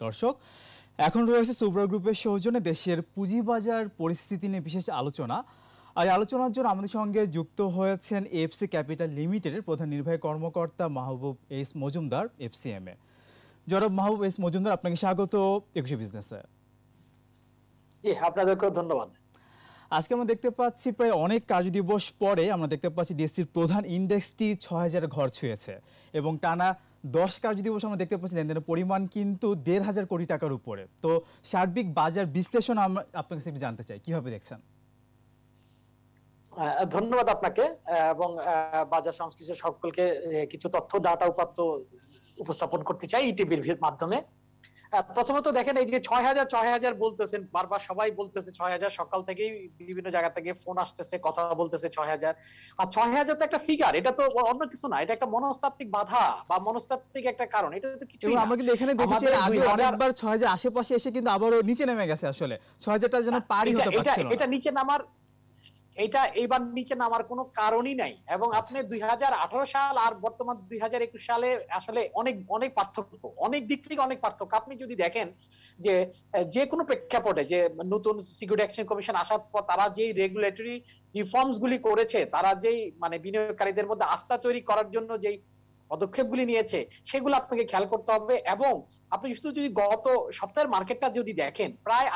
দর্শক, এখন রয়েছে সুব্রা গ্রুপের সৌজন্যে দেশের পুঁজিবাজার পরিস্থিতি নিয়ে বিশেষ আলোচনা। আর এই আলোচনার জন্য আমাদের সঙ্গে যুক্ত হয়েছেন এফসি ক্যাপিটাল লিমিটেডের প্রধান নির্বাহী কর্মকর্তা মাহবুব এস মজুমদার, এফসিএমএ। জনাব মাহবুব এস মজুমদার, আপনাকে স্বাগত 21 বিজনেসে। জি, আপনাদেরকেও ধন্যবাদ। আজকে আমরা দেখতে পাচ্ছি প্রায় অনেক কার্যদিবস পরে আমরা দেখতে পাচ্ছি ডিএসসির প্রধান ইন্ডেক্সটি 6000 ঘর ছুঁয়েছে এবং টানা 10 কার্যদিবস আমরা দেখতে পাচ্ছি লেনদেনের পরিমাণ কিন্তু 1500 কোটি টাকার উপরে। তো সার্বিক বাজার বিশ্লেষণ আমরা আপনার কাছে একটু জানতে চাই, কিভাবে দেখছেন? ধন্যবাদ আপনাকে এবং বাজার সংশ্লিষ্ট সকলকে কিছু তথ্য ডাটা উপাত্ত উপস্থাপন করতে চাই ইটিভির মাধ্যমে। প্রথমত দেখেন, এই যে 6000 বলতেছেন, বারবার সবাই বলতেছে 6000, সকাল থেকেই বিভিন্ন জায়গা থেকে ফোন আসতেছে, কথা বলতেছে 6000। আর 6000 তো একটা ফিগার, এটা তো অন্য কিছু না, এটা একটা মনস্তাত্ত্বিক বাধা বা মনস্তাত্ত্বিক একটা কারণ। এটা তো কিছু না। আমরা কিন্তু এখানে দেখেছি আগে অনেকবার 6000 আশেপাশে এসে কিন্তু আবারও নিচে নেমে গেছে। আসলে 6000টার জন্য পারই হতে পারছিল না। এটা নিচে নামার, এটা এইবার নিচে নামার কোনো কারণই নাই। এবং আপনি 2018 সাল আর বর্তমান 2021 সালে আসলে অনেক অনেক পার্থক্য, অনেক দিক থেকে অনেক পার্থক্য। আপনি যদি দেখেন যে কোনো প্রেক্ষাপটে যে নতুন সিকিউরিটি এক্সচেঞ্জ কমিশন আসার পর তারা যেই রেগুলেটরি রিফর্মস গুলি করেছে, তারা যেই মানে বিনিয়োগকারীদের মধ্যে আস্থা তৈরি করার জন্য যেই পদক্ষেপগুলি নিয়েছে, সেগুলো আপনাকে খেয়াল করতে হবে। এবং আপনি শুধু যদি গত সপ্তাহের মার্কেটটা যদি দেখেন, প্রায়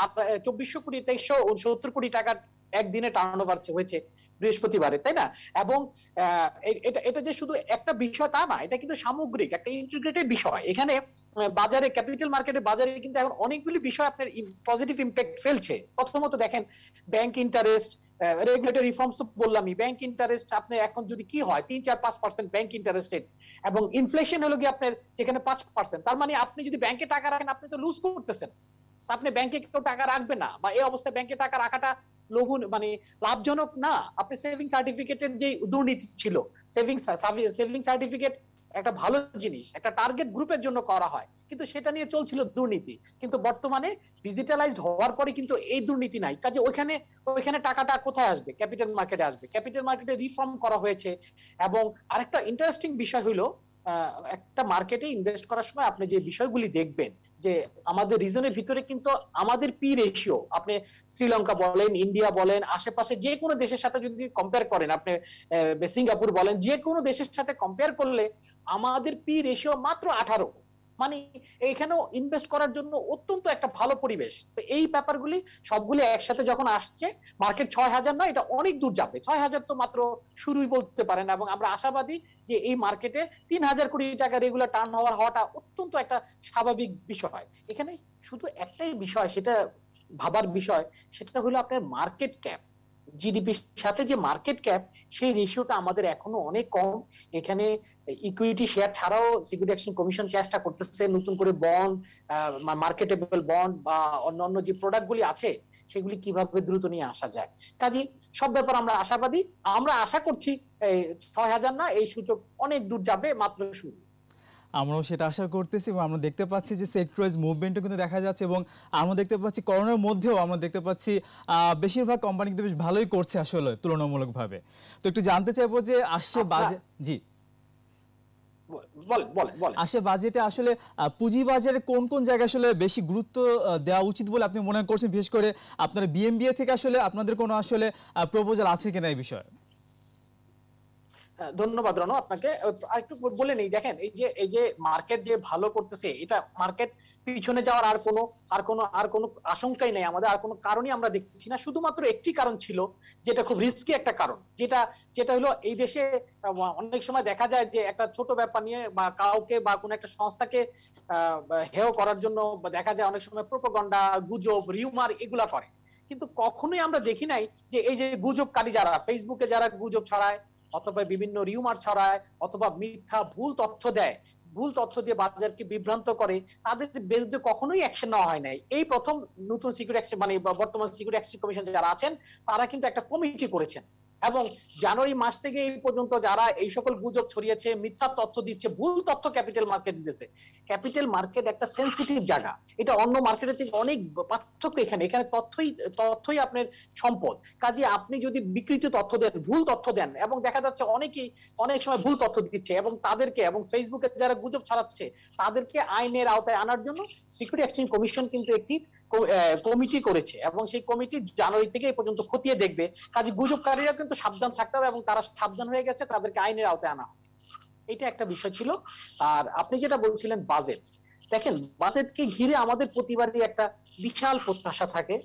2400 কোটি 2369 কোটি টাকার একদিনে টার্নওভার হয়েছে বৃহস্পতিবারে, তাই না? এবং এটা যে শুধু একটা বিষয় তা না, এটা কিন্তু সামগ্রিক একটা ইন্টিগ্রেটেড বিষয়। এখানে বাজারে, ক্যাপিটাল মার্কেটে বাজারে কিন্তু এখন অনেকগুলি বিষয় আপনার পজিটিভ ইম্প্যাক্ট ফেলছে। প্রথমত দেখেন, ব্যাংক ইন্টারেস্ট, রেগুলেটরি রিফর্মস তো বললামই। ব্যাংক ইন্টারেস্ট আপনি এখন যদি কি হয় 3-4-5% ব্যাংক ইন্টারেস্ট রেট, এবং ইনফ্লেশন হলো কি আপনার যেখানে 5%। তার মানে আপনি যদি ব্যাংকে টাকা রাখেন আপনি তো লুজ করতেছেন, আপনি ব্যাংকে কেউ টাকা রাখবে না, বা এই অবস্থায় ব্যাংকে টাকা রাখাটা মানে লাভজনক না। আপনি সেভিং সার্টিফিকেটের যে দুর্নীতি ছিল, সেভিং সার্টিফিকেট একটা ভালো জিনিস, একটা টার্গেট গ্রুপের জন্য করা হয়, কিন্তু সেটা নিয়ে চলছিল দুর্নীতি। কিন্তু বর্তমানে ডিজিটালাইজড হওয়ার পরে কিন্তু এই দুর্নীতি নাই। কাজে ওইখানে টাকাটা কোথায় আসবে? ক্যাপিটাল মার্কেটে আসবে। ক্যাপিটাল মার্কেটে রিফর্ম করা হয়েছে। এবং আরেকটা ইন্টারেস্টিং বিষয় হলো, একটা মার্কেটে ইনভেস্ট করার সময় আপনি যে বিষয়গুলি দেখবেন, যে আমাদের রিজনের ভিতরে কিন্তু আমাদের পি রেশিও, আপনি শ্রীলঙ্কা বলেন, ইন্ডিয়া বলেন, আশেপাশে যে কোনো দেশের সাথে যদি কম্পেয়ার করেন, আপনি সিঙ্গাপুর বলেন, যে কোনো দেশের সাথে কম্পেয়ার করলে আমাদের পি রেশিও মাত্র 18। মানে এখানেও ইনভেস্ট করার জন্য অত্যন্ত একটা ভালো পরিবেশ। তো এই ব্যাপারগুলি সবগুলি একসাথে যখন আসছে, মার্কেট 6000 না, এটা অনেক দূর যাবে। 6000 তো মাত্র শুরুই বলতে পারেন। এবং আমরা আশাবাদী যে এই মার্কেটে 3000 কোটি টাকা রেগুলার টার্ন হওয়াটা অত্যন্ত একটা স্বাভাবিক বিষয়। এখানে শুধু একটাই বিষয়, সেটা ভাবার বিষয়, সেটা হলো আপনার মার্কেট ক্যাপ। জিডিপির সাথে যে মার্কেট ক্যাপ, সেই রেশিওটা আমাদের এখনো অনেক কম। এখানে ইকুইটি শেয়ার ছাড়াও সিকিউরিটি এক্সচেঞ্জ কমিশন চেষ্টা করতেছে নতুন করে বন্ড, মার্কেটেবল বন্ড বা অন্যান্য যে প্রোডাক্টগুলি আছে সেগুলি কিভাবে দ্রুত নিয়ে আসা যায়। কাজেই সব ব্যাপার আমরা আশাবাদী। আমরা আশা করছি 6000 না, এই সূচক অনেক দূর যাবে, মাত্র শুরু। আমরাও সেটা আশা করতেছি এবং আমরা দেখতে পাচ্ছি যে সেক্টর ওয়াইজ মুভমেন্টও কিন্তু দেখা যাচ্ছে। এবং আমরা দেখতে পাচ্ছি করোনার মধ্যেও আমরা দেখতে পাচ্ছি বেশিরভাগ কোম্পানি কিন্তু বেশ ভালোই করছে আসলে তুলনামূলকভাবে। তো একটু জানতে চাইবো যে আসছে বাজেট, জি আসে বাজেটে আসলে পুঁজিবাজারে কোন কোন জায়গায় আসলে বেশি গুরুত্ব দেওয়া উচিত বলে আপনি মনে করছেন? বিশেষ করে আপনারা বিএমবিএ থেকে আসলে আপনাদের কোনো আসলে প্রপোজাল আছে কিনা এই বিষয়ে? ধন্যবাদ রনো আপনাকে। আরেকটু বলে নেই, দেখেন এই যে মার্কেট যে ভালো করতেছে, এটা মার্কেট পিছনে যাওয়ার আর কোনো আশঙ্কাই নেই আমাদের, আর কোনো কারণই আমরা দেখছি না। শুধুমাত্র একটি কারণ ছিল, যেটা খুব রিস্কি একটা কারণ, যেটা হলো এই দেশে অনেক সময় দেখা যায় যে একটা ছোট ব্যাপার নিয়ে বা কাউকে বা কোনো একটা সংস্থাকে হেয় করার জন্য দেখা যায় অনেক সময় প্রোপাগান্ডা, গুজব, রিউমার এগুলা করে। কিন্তু কখনোই আমরা দেখি নাই যে এই যে গুজবকারী যারা ফেসবুকে যারা গুজব ছড়ায় অথবা বিভিন্ন রিউমার ছড়ায় অথবা মিথ্যা ভুল তথ্য দেয়, ভুল তথ্য দিয়ে বাজারকে বিভ্রান্ত করে, তাদের বিরুদ্ধে কখনোই অ্যাকশন নেওয়া হয় নাই। এই প্রথম নতুন সিকিউরিটি এক্সচেঞ্জ মানে বর্তমান সিকিউরিটি এক্সচেঞ্জ কমিশন যারা আছেন, তারা কিন্তু একটা কমিটি করেছেন এবং জানুয়ারি মাস থেকে এই পর্যন্ত যারা এই সকল গুজব ছড়িয়েছে, মিথ্যা তথ্য দিচ্ছে, ভুল তথ্য ক্যাপিটাল মার্কেট দিতেছে। ক্যাপিটাল মার্কেট একটা সেনসিটিভ জায়গা, এটা অন্য মার্কেটের থেকে অনেক পার্থক্য। এখানে তথ্যই আপনার সম্পদ। কাজে আপনি যদি বিকৃত তথ্য দেন, ভুল তথ্য দেন, এবং দেখা যাচ্ছে অনেকেই অনেক সময় ভুল তথ্য দিচ্ছে, এবং তাদেরকে, এবং ফেসবুকে যারা গুজব ছড়াচ্ছে তাদেরকে আইনের আওতায় আনার জন্য সিকিউরিটি এক্সচেঞ্জ কমিশন কিন্তু একটি কমিটি করেছে, এবং সেই কমিটি জানুয়ারি থেকে এই পর্যন্ত খতিয়ে দেখবে। কাজে গুজবকারীরা কিন্তু সাবধান থাকতে হবে, এবং তারা সাবধান হয়ে গেছে, তাদেরকে আইনের আওতায় আনা হবে। এটা একটা বিষয় ছিল। আর আপনি যেটা বলছিলেন বাজেট, দেখেন বাজেটকে ঘিরে আমাদের প্রতিবারই একটা বিশাল প্রত্যাশা থাকে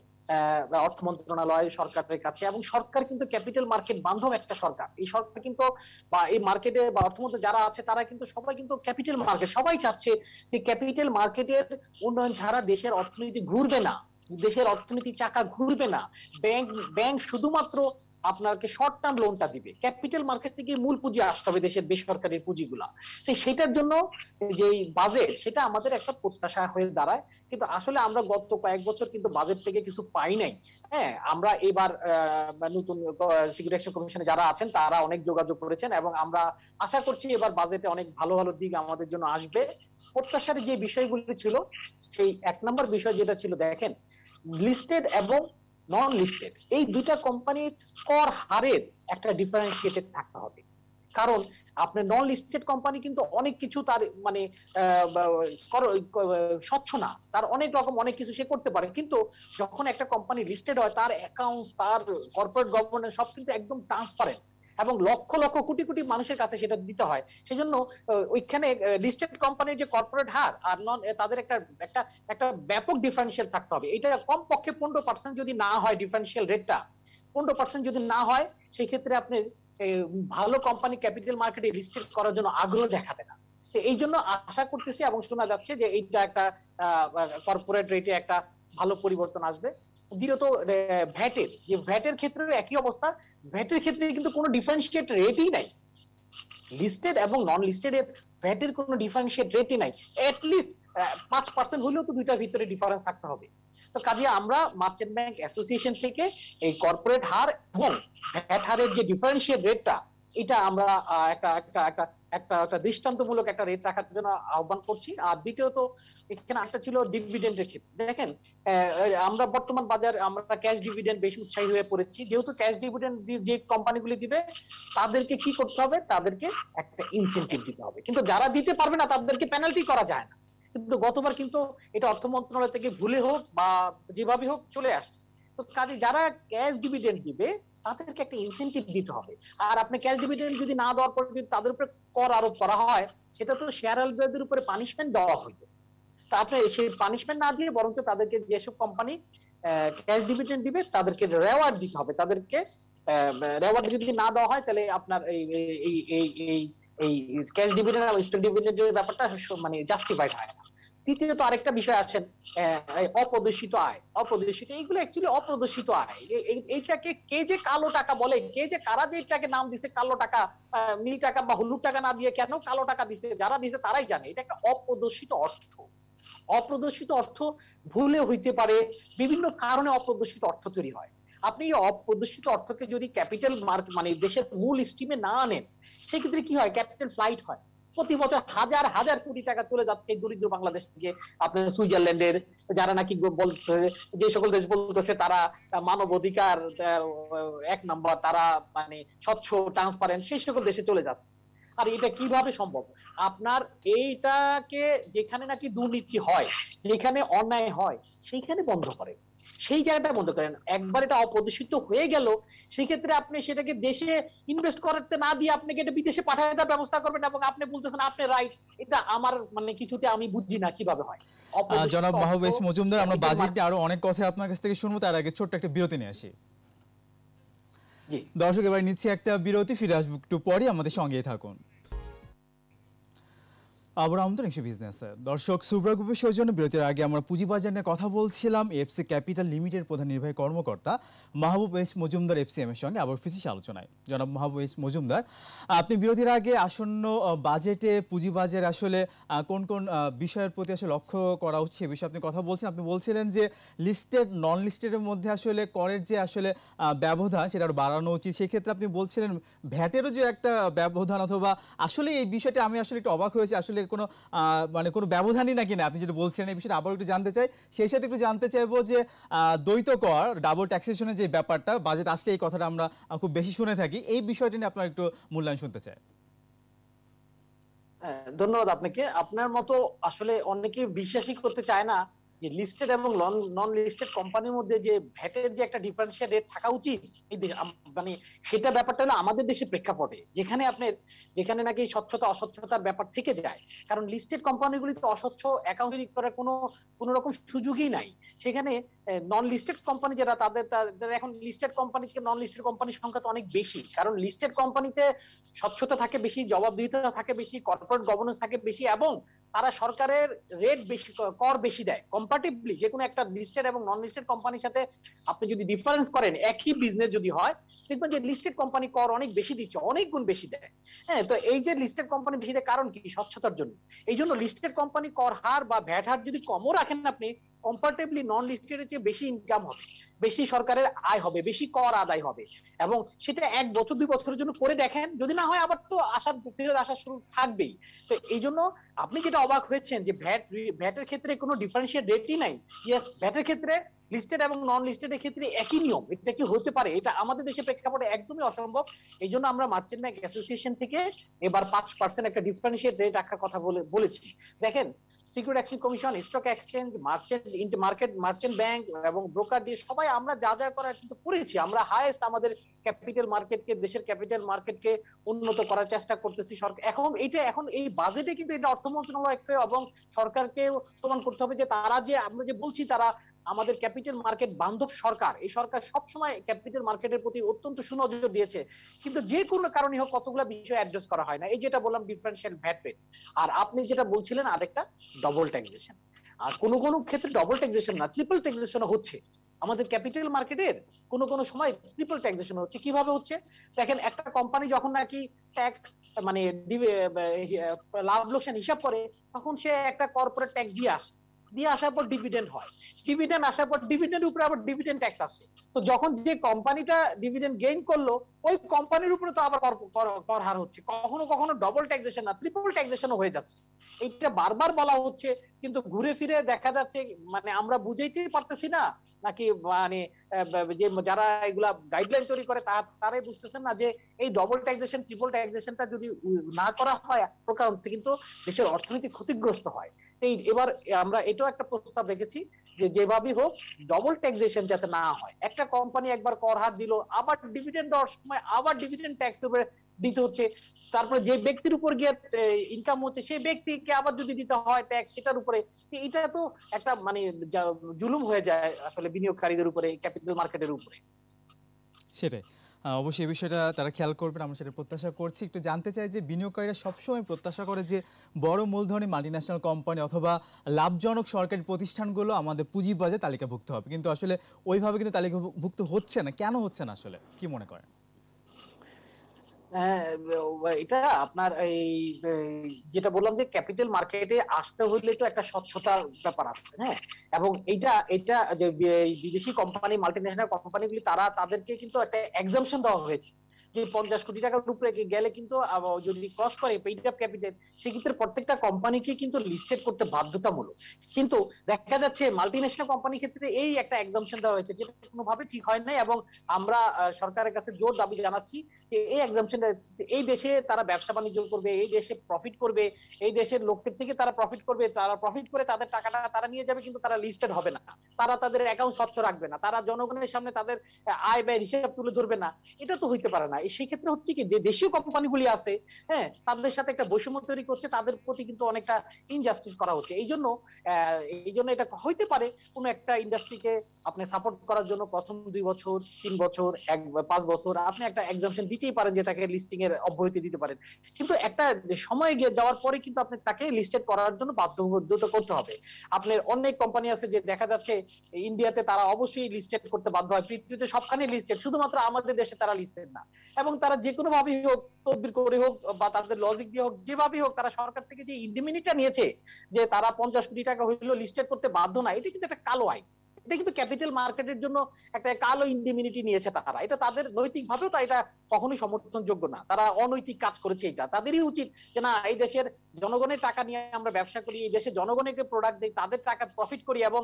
অর্থ মন্ত্রণালয় সরকারের কাছে, এবং সরকার কিন্তু ক্যাপিটাল মার্কেট বান্ধব একটা সরকার। এই সরকার কিন্তু, বা এই মার্কেটে বা অর্থমন্ত্রী যারা আছে তারা কিন্তু সবাই কিন্তু ক্যাপিটাল মার্কেট, সবাই চাচ্ছে যে ক্যাপিটাল মার্কেটের উন্নয়ন ছাড়া দেশের অর্থনীতি ঘুরবে না, দেশের অর্থনীতি চাকা ঘুরবে না। ব্যাংক শুধুমাত্র আপনাকে শর্ট টার্ম লোনটা দিবে, ক্যাপিটাল মার্কেট থেকে মূল পুঁজি আসতে হবে, দেশের বেসরকারি পুঁজিগুলা। তো সেটার জন্য যে বাজেট, সেটা আমাদের একটা প্রত্যাশা হয়ে দাঁড়ায়। কিন্তু আসলে আমরা গত কয়েক বছর কিন্তু বাজেট থেকে কিছু পাই নাই। হ্যাঁ, আমরা এবার নতুন সিকিউরিটি এক্সচেঞ্জ কমিশনে যারা আছেন তারা অনেক যোগাযোগ করেছেন, এবং আমরা আশা করছি এবার বাজেটে অনেক ভালো ভালো দিক আমাদের জন্য আসবে। প্রত্যাশার যে বিষয়গুলো ছিল, সেই 1 নম্বর বিষয় যেটা ছিল, দেখেন লিস্টেড এবং নন লিস্টেড এই দুইটা কোম্পানির কর হারের একটা ডিফারেন্সিয়েটেড থাকতে হবে। কারণ আপনার নন লিস্টেড কোম্পানি কিন্তু অনেক কিছু তার মানে স্বচ্ছ না, তার অনেক রকম অনেক কিছু সে করতে পারে, কিন্তু যখন একটা কোম্পানি লিস্টেড হয় তার অ্যাকাউন্টস, তার কর্পোরেট গভর্নেন্স সব কিন্তু একদম ট্রান্সপারেন্ট, এবং লক্ষ লক্ষ কোটি কোটি মানুষের কাছে সেটা দিতে হয়। সেজন্য ওইখানে লিস্টেড কোম্পানির যে কর্পোরেট হার আর নন, তাদের একটা একটা একটা ব্যাপক ডিফারেন্সিয়াল থাকতে হবে। এটা কমপক্ষে 15% যদি না হয়, ডিফারেন্সিয়াল রেটটা 15% যদি না হয়, সেই ক্ষেত্রে আপনি ভালো কোম্পানি ক্যাপিটাল মার্কেটে লিস্টেড করার জন্য আগ্রহ দেখাবে না। তো এই জন্য আশা করতেছি এবং শোনা যাচ্ছে যে এইটা একটা কর্পোরেট রেটে একটা ভালো পরিবর্তন আসবে। দ্বিতীয়ত ভ্যাটের ক্ষেত্রে একই অবস্থা। ভ্যাটের ক্ষেত্রে কিন্তু কোনো ডিফারেন্সিয়েট রেটই নাই, লিস্টেড এবং নন লিস্টেড এর ভ্যাটের কোনো ডিফারেন্সিয়েট রেটই নাই। অ্যাটলিস্ট 5% হলেও তো দুইটার ভিতরে ডিফারেন্স থাকতে হবে। তো কাজে আমরা মার্চেন্ট ব্যাংক অ্যাসোসিয়েশন থেকে এই কর্পোরেট হার এবং ভ্যাট হারের যে ডিফারেন্সিয়েট রেটটা, এটা আমরা একটা দৃষ্টান্তমূলক একটা রেট রাখার জন্য আহ্বান করছি। আর দ্বিতীয়ত এখানে একটা ছিল ডিভিডেন্ডের ক্ষেত্রে। দেখেন আমরা বর্তমান বাজার আমরা ক্যাশ ডিভিডেন্ড বেশি উৎসাহী হয়ে পড়েছি, যেহেতু ক্যাশ ডিভিডেন্ড যে কোম্পানিগুলি দিবে তাদেরকে কি করতে হবে, তাদেরকে একটা ইনসেনটিভ দিতে হবে, কিন্তু যারা দিতে পারবে না তাদেরকে পেনাল্টি করা যায় না। কিন্তু গতবার কিন্তু এটা অর্থ মন্ত্রণালয় থেকে ভুলে হোক বা যেভাবে হোক চলে আসছে। তো কাজে যারা ক্যাশ ডিভিডেন্ড দিবে তাদেরকে একটা ইনসেনটিভ দিতে হবে। আর আপনি ক্যাশ ডিভিডেন্ড যদি না দেওয়ার পর যদি তাদের উপরে কর আরোপ করা হয়, সেটা তো শেয়ার হোল্ডারদের উপরে পানিশমেন্ট দেওয়া হইবে। তা আপনি সেই পানিশমেন্ট না দিয়ে বরঞ্চ তাদেরকে যেসব কোম্পানি ক্যাশ ডিভিডেন্ড দিবে তাদেরকে রেওয়ার্ড দিতে হবে। তাদেরকে রেওয়ার্ড যদি না দেওয়া হয় তাহলে আপনার এই ক্যাশ ডিভিডেন্ড আর স্টক ডিভিডেন্ডের ব্যাপারটা মানে জাস্টিফাইড হয় না। তৃতীয়ত আরেকটা বিষয় আছেন অপ্রদর্শিত আয়। এইগুলো অ্যাকচুয়ালি অপ্রদর্শিত আয়। এইটাকে কে যে কালো টাকা বলে, কে যে কারা যে এটাকে নাম দিছে কালো টাকা, নীল টাকা বা হলুদ টাকা না দিয়ে কেন কালো টাকা দিছে, যারা দিছে তারাই জানে। এটা একটা অপ্রদর্শিত অর্থ। অপ্রদর্শিত অর্থ ভুলে হইতে পারে, বিভিন্ন কারণে অপ্রদর্শিত অর্থ তৈরি হয়। আপনি এই অপ্রদর্শিত অর্থকে যদি ক্যাপিটাল মার্কেট মানে দেশের মূল স্ট্রিমে না আনেন, সেক্ষেত্রে কি হয়, ক্যাপিটাল ফ্লাইট হয়। প্রতি বছর হাজার হাজার কোটি টাকা চলে যাচ্ছে এই দরিদ্র বাংলাদেশ থেকে আপনার সুইজারল্যান্ডের, যারা নাকি বলছে, যে সকল দেশ বলতেছে তারা মানবাধিকার 1 নম্বর, তারা মানে স্বচ্ছ ট্রান্সপারেন্ট, সেই সকল দেশে চলে যাচ্ছে। আর এটা কিভাবে সম্ভব? আপনার এইটাকে যেখানে নাকি দুর্নীতি হয়, যেখানে অন্যায় হয়, সেইখানে বন্ধ করেন, সেই জায়গাটা বন্ধ করেন। একবার এটা অপ্রদর্শিত হয়ে গেল, সেই ক্ষেত্রে আপনি সেটাকে দেশে ইনভেস্ট করতে না দিয়ে আপনাকে এটা বিদেশে পাঠানোর ব্যবস্থা করবেন, এবং আপনি বলতেছেন আপনি রাইট। এটা আমার মানে কিছুতে আমি বুঝি না কিভাবে হয়। জনাব মাহবুব মজুমদার, আমরা বাজেটে আরো অনেক কথা আপনার কাছ থেকে শুনবো, তার আগে ছোট্ট একটা বিরতি নিয়ে আসি। দর্শক, এবার নিচ্ছি একটা বিরতি, ফিরে আসবো একটু পরে, আমাদের সঙ্গেই থাকুন। আবার আমন্ত্রণ একশো বিজনেসে। দর্শক, সুব্রা গ্রুপের সৌজন্যে বিরতির আগে আমরা পুঁজিবাজার নিয়ে কথা বলছিলাম এফসি ক্যাপিটাল লিমিটেড প্রধান নির্বাহী কর্মকর্তা মাহবুব এস মজুমদার এফসিএম এর সঙ্গে। আবার ফিসিস আলোচনায় জনাব মাহবুব এস মজুমদার, আপনি বিরতির আগে আসন্ন বাজেটে পুঁজিবাজার আসলে কোন কোন বিষয়ের প্রতি আসলে লক্ষ্য করা উচিত সে বিষয়ে আপনি কথা বলছেন। আপনি বলছিলেন যে লিস্টেড নন লিস্টেডের মধ্যে আসলে করের যে আসলে ব্যবধান সেটা আরও বাড়ানো উচিত। সেক্ষেত্রে আপনি বলছিলেন ভ্যাটেরও যে একটা ব্যবধান, অথবা আসলে এই বিষয়টা আমি আসলে একটু অবাক হয়েছি, আসলে কোনো মানে কোনো ব্যবধানই নাকি না আপনি যেটা বলছেন এই বিষয়টা আবার একটু জানতে চাই। সেই সাথে একটু জানতে চাইবো যে দ্বৈত কর ডাবল ট্যাক্সেশনের যে ব্যাপারটা বাজেট আসলে এই কথাটা আমরা খুব বেশি শুনে থাকি, এই বিষয়টা নিয়ে আপনার একটু মূল্যায়ন শুনতে চাই। ধন্যবাদ আপনাকে। আপনার মতো আসলে অনেকে বিশ্বাসই করতে চায় না যে লিস্টেড এবং নন লিস্টেড কোম্পানির মধ্যে যে ভ্যাটের যে একটা ডিফারেন্সিয়াল রেট থাকা উচিত, মানে সেটা ব্যাপারটা হলো আমাদের দেশে প্রেক্ষাপটে যেখানে নাকি স্বচ্ছতা অস্বচ্ছতার ব্যাপার থেকে যায়। কারণ লিস্টেড কোম্পানিগুলি তো অস্বচ্ছ অ্যাকাউন্টিং করার কোনো রকম সুযোগই নাই। সেখানে নন লিস্টেড কোম্পানি যারা তাদের এখন লিস্টেড কোম্পানি থেকে নন লিস্টেড কোম্পানির সংখ্যা তো অনেক বেশি। কারণ লিস্টেড কোম্পানিতে স্বচ্ছতা থাকে বেশি, জবাবদিহিতা থাকে বেশি, কর্পোরেট গভর্নেন্স থাকে বেশি, এবং তারা সরকারের রেট বেশি, কর বেশি দেয় কম্পারেটিভলি। যে কোনো একটা লিস্টেড এবং নন লিস্টেড কোম্পানির সাথে আপনি যদি ডিফারেন্স করেন, একই বিজনেস যদি হয়, দেখবেন যে লিস্টেড কোম্পানি কর অনেক বেশি দিচ্ছে, অনেক গুণ বেশি দেয়। হ্যাঁ, তো এই যে লিস্টেড কোম্পানি বেশি দেয় কারণ কি? স্বচ্ছতার জন্য। এই জন্য লিস্টেড কোম্পানি কর হার বা ভ্যাট হার যদি কমও রাখেন আপনি, কম্পারেটিভলি নন লিস্টেডের চেয়ে বেশি ইনকাম হবে, বেশি সরকারের আয় হবে, বেশি কর আদায় হবে। এবং সেটা 1 বছর 2 বছরের জন্য করে দেখেন, যদি না হয় আবার তো ফেরত আসা শুরু থাকবেই। তো এই জন্য আপনি যেটা অবাক হয়েছেন যে ভ্যাটের ক্ষেত্রে কোনো ডিফারেন্সিয়েট রেটই নাই। ইয়েস, ভ্যাটের ক্ষেত্রে লিস্টেড এবং নন লিস্টেডের ক্ষেত্রে একই নিয়ম। এটা কি হতে পারে? এটা আমাদের দেশে প্রেক্ষাপটে একদমই অসম্ভব। এই জন্য আমরা মার্চেন্ট ব্যাংক অ্যাসোসিয়েশন থেকে এবার 5% একটা ডিফারেন্সিয়েট রেট রাখার কথা বলেছি। দেখেন, security exchange commission, stock exchange, merchant bank এবং ব্রোকার দিয়ে সবাই আমরা যা যা করার কিন্তু করেছি। আমরা হাইয়েস্ট আমাদের ক্যাপিটাল মার্কেটকে, দেশের ক্যাপিটাল মার্কেটকে উন্নত করার চেষ্টা করতেছি। সরকার এখন এই বাজেটে কিন্তু এটা অর্থ মন্ত্রণালয়কে এবং সরকারকে প্রমাণ করতে হবে যে তারা যে আমরা যে বলছি তারা আমাদের ক্যাপিটাল মার্কেট বান্ধব সরকার। এই সরকার সবসময় ক্যাপিটাল মার্কেটের প্রতি অত্যন্ত সুনজর দিয়েছে, কিন্তু যে কোনো কারণে হোক কতগুলো বিষয় অ্যাড্রেস করা হয় না। এই যেটা বললাম ডিফারেন্সিয়াল ভ্যাট রেট, আর আপনি যেটা বলছিলেন আরেকটা ডবল ট্যাক্সেশন। আর কোনো ক্ষেত্রে ডবল ট্যাক্সেশন না, ট্রিপল ট্যাক্সেশন হচ্ছে আমাদের ক্যাপিটাল মার্কেটের। কোনো সময় ট্রিপল ট্যাক্সেশন হচ্ছে। কিভাবে হচ্ছে দেখেন, একটা কোম্পানি যখন নাকি ট্যাক্স মানে লাভ লোকসান হিসাব করে, তখন সে একটা কর্পোরেট ট্যাক্স দিয়ে আসার পর ডিভিডেন্ড হয়, ডিভিডেন্ড আসার পর ডিভিডেন্ড উপরে আবার ডিভিডেন্ড ট্যাক্স আসে। তো যখন যে কোম্পানিটা ডিভিডেন্ড গেইন করলো, ওই কোম্পানির উপরে তো আবার কর হার হচ্ছে। কখনো কখনো ডবল ট্যাক্সেশন না, ট্রিপল ট্যাক্সেশনও হয়ে যাচ্ছে। এটা বারবার বলা হচ্ছে, কিন্তু ঘুরে ফিরে দেখা যাচ্ছে মানে আমরা বুঝাইতেই পারতেছি না, নাকি মানে যে যারা এগুলা গাইডলাইন তৈরি করে তারাই বুঝতেছেন না যে এই ডবল ট্যাক্সেশন ট্রিপল ট্যাক্সেশনটা যদি না করা হয় প্রকার কিন্তু দেশের অর্থনীতি ক্ষতিগ্রস্ত হয়। এবার আমরা এটাও একটা প্রস্তাব রেখেছি যে যেভাবেই হোক ডবল ট্যাক্সেশন যাতে না হয়। একটা কোম্পানি একবার কর হার দিল, আবার ডিভিডেন্ড দেওয়ার সময় আবার ডিভিডেন্ড ট্যাক্স উপরে দিতে হচ্ছে। তারপরে যে ব্যক্তির উপর গিয়ে ইনকাম হচ্ছে সেই ব্যক্তিকে আবার যদি দিতে হয় ট্যাক্স সেটার উপরে, এটা তো একটা মানে জুলুম হয়ে যায় আসলে বিনিয়োগকারীদের উপরে, ক্যাপিটাল মার্কেটের উপরে। সেটাই, অবশ্যই এই বিষয়টা তারা খেয়াল করবেন, আমরা সেটা প্রত্যাশা করছি। একটু জানতে চাই যে বিনিয়োগকারীরা সবসময় প্রত্যাশা করে যে বড় মূলধনী মাল্টিন্যাশনাল কোম্পানি অথবা লাভজনক সরকারি প্রতিষ্ঠানগুলো আমাদের পুঁজিবাজারে তালিকাভুক্ত হবে, কিন্তু আসলে ওইভাবে কিন্তু তালিকাভুক্ত হচ্ছে না। কেন হচ্ছে না আসলে, কি মনে করেন? এটা আপনার এই যেটা বললাম যে ক্যাপিটাল মার্কেটে আসতে হলে তো একটা স্বচ্ছতার ব্যাপার আছে। হ্যাঁ, এবং এটা যে বিদেশি কোম্পানি, মাল্টিন্যাশনাল কোম্পানিগুলি তাদেরকে কিন্তু একটা এক্সাম্পশন দেওয়া হয়েছে যে 50 কোটি টাকার উপরে গেলে কিন্তু যদি ক্রস করে পেইড আপ ক্যাপিটাল, সেক্ষেত্রে প্রত্যেকটা কোম্পানিকে কিন্তু লিস্টেড করতে বাধ্যতামূলক। কিন্তু দেখা যাচ্ছে মাল্টিন্যাশনাল কোম্পানির ক্ষেত্রে এই একটা এক্সাম্পশন দেওয়া হয়েছে, যেটা কোনোভাবে ঠিক হয় নাই। এবং আমরা সরকারের কাছে জোর দাবি জানাচ্ছি যে এই এক্সাম্পশনটা, এই দেশে তারা ব্যবসা বাণিজ্য করবে, এই দেশে প্রফিট করবে, এই দেশের লোকের থেকে তারা প্রফিট করবে, তারা প্রফিট করে তাদের টাকাটা তারা নিয়ে যাবে, কিন্তু তারা লিস্টেড হবে না, তারা তাদের অ্যাকাউন্ট স্বচ্ছ রাখবে না, তারা জনগণের সামনে তাদের আয় ব্যয়ের হিসাব তুলে ধরবে না। এটা তো হইতে পারে না। সেই ক্ষেত্রে হচ্ছে কি যে দেশীয় কোম্পানিগুলি আছে, হ্যাঁ, তাদের সাথে একটা বৈষম্য তৈরি করছে, তাদের প্রতি কিন্তু অনেকটা ইনজাস্টিস করা হচ্ছে। এই জন্য এটা হইতে পারে কোন একটা ইন্ডাস্ট্রিকে আপনি সাপোর্ট করার জন্য প্রথম 2 বছর 3 বছর 5 বছর আপনি একটা এক্সাম্পশন দিতেই পারেন, যে তাকে লিস্টিং এর অব্যাহতি দিতে পারেন, কিন্তু একটা সময় গিয়ে যাওয়ার পরে কিন্তু আপনি তাকে লিস্টেড করার জন্য বাধ্যবাধকতা করতে হবে। আপনার অনেক কোম্পানি আছে যে দেখা যাচ্ছে ইন্ডিয়াতে তারা অবশ্যই লিস্টেড করতে বাধ্য হয়, পৃথিবীতে সবখানে লিস্টেড, শুধুমাত্র আমাদের দেশে তারা লিস্টেড না। এবং তারা যে কোনো ভাবেই হোক, তদবির করে হোক বা তাদের লজিক দিয়ে হোক, যেভাবেই হোক, তারা সরকার থেকে যে ইন্ডিমিনিটা নিয়েছে যে তারা 50 কোটি টাকা হইলেও লিস্টেড করতে বাধ্য না, এটা কিন্তু একটা কালো আইন। এটা কিন্তু ক্যাপিটাল মার্কেটের জন্য একটা কালো ইন্ডিমিনিটি নিয়েছে তারা। এটা তাদের নৈতিক ভাবেও এটা কখনোই সমর্থনযোগ্য না। তারা অনৈতিক কাজ করেছে। এটা তাদেরই উচিত যে না, এই দেশের জনগণের টাকা নিয়ে আমরা ব্যবসা করি, এই দেশের জনগণকে প্রোডাক্ট দিই, তাদের টাকা প্রফিট করি, এবং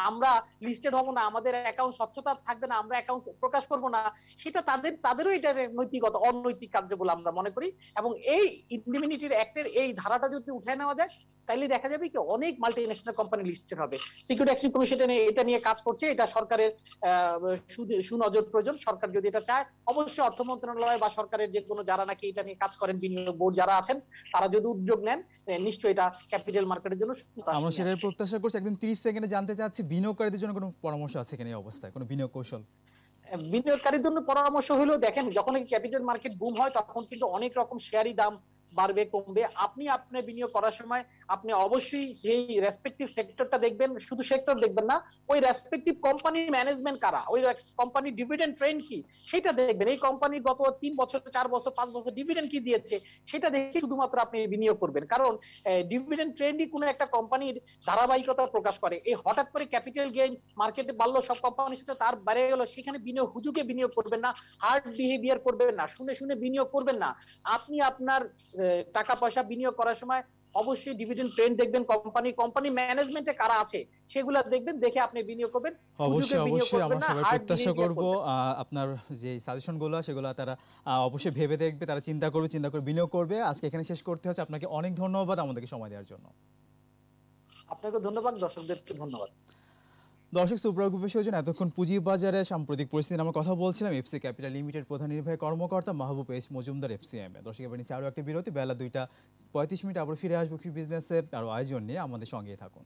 আমরা লিস্টেড হব না, আমাদের অ্যাকাউন্ট স্বচ্ছতা থাকবে না, আমরা অ্যাকাউন্ট প্রকাশ করব না, সেটা তাদেরও এটা নৈতিকতা, অনৈতিক কার্য বলে আমরা মনে করি। এবং এই ইন্ডিমিনিটির অ্যাক্টের এই ধারাটা যদি উঠায় নেওয়া যায়, তাইলে দেখা যাবে কি অনেক মাল্টিন্যাশনাল কোম্পানি লিস্টেড হবে। সিকিউরিটি এক্সচেঞ্জ কমিশন এটা নিয়ে কাজ করছে, এটা সরকারের সুনজর প্রয়োজন। সরকার যদি এটা চায়, অবশ্যই অর্থ মন্ত্রণালয় বা সরকারের যে কোনো যারা নাকি এটা নিয়ে কাজ করেন, বিনিয়োগ বোর্ড যারা আছেন, তারা যদি উদ্যোগ নেন, নিশ্চয়ই এটা ক্যাপিটাল মার্কেটের জন্য। আমরা সেটাই প্রত্যাশা করছি। একদম 30 সেকেন্ডে জানতে চাচ্ছি, বিনিয়োগকারীদের জন্য কোনো পরামর্শ আছে কিনা এই অবস্থায়, কোনো বিনিয়োগ কৌশল? বিনিয়োগকারীর জন্য পরামর্শ হলো, দেখেন যখন ক্যাপিটাল মার্কেট বুম হয় তখন কিন্তু অনেক রকম শেয়ারই দাম বাড়বে কমবে। আপনি আপনার বিনিয়োগ করার সময় আপনি অবশ্যই সেই রেসপেক্টিভ সেক্টরটা দেখবেন, শুধু সেক্টর দেখবেন না, ওই রেসপেক্টিভ কোম্পানির ম্যানেজমেন্ট কারা, ওই কোম্পানির ডিভিডেন্ড ট্রেন্ড কি সেটা দেখবেন। এই কোম্পানি গত 3 বছর 4 বছর 5 বছর ডিভিডেন্ড কি দিয়েছে সেটা দেখে শুধুমাত্র আপনি বিনিয়োগ করবেন। কারণ ডিভিডেন্ড ট্রেন্ডই কোনো একটা কোম্পানির ধারাবাহিকতা প্রকাশ করে। এই হঠাৎ করে ক্যাপিটাল গেইন মার্কেটে বাড়লো, সব কোম্পানির সাথে তার বেড়ে গেল, সেখানে বিনিয়োগ হুজুগে বিনিয়োগ করবেন না, হার্ড বিহেভিয়ার করবেন না, শুনে শুনে বিনিয়োগ করবেন না। আপনি আপনার টাকা পয়সা বিনিয়োগ করার সময় অবশ্যই ডিভিডেন্ড ট্রেন্ড দেখবেন, কোম্পানি ম্যানেজমেন্টে কারা আছে সেগুলো দেখবেন, দেখে আপনি বিনিয়োগ করবেন। অবশ্যই আমরা সবাই প্রত্যাশা করব আপনার যে সাজেশনগুলো সেগুলো তারা অবশ্যই ভেবে দেখবে, তারা চিন্তা করে বিনিয়োগ করবে। আজকে এখানে শেষ করতে হচ্ছে। আপনাকে অনেক ধন্যবাদ আমাদেরকে সময় দেওয়ার জন্য। আপনাকে ধন্যবাদ, দর্শকদেরকে ধন্যবাদ। দর্শক, সুব্রা গ্রুপের সৌজন্যে এতক্ষণ পুঁজিবাজারে সাম্প্রতিক পরিস্থিতি আমরা কথা বলছিলাম এফসি ক্যাপিটাল লিমিটেড প্রধান নির্বাহী কর্মকর্তা মাহবুব এইচ মজুমদার এফসিএম এ। দর্শক, এবার নিচে আরও একটা বিরতি, বেলা 2টা 35 মিনিট আবার ফিরে আসবো কি বিজনেসে আরও আয়োজন নিয়ে। আমাদের সঙ্গেই থাকুন।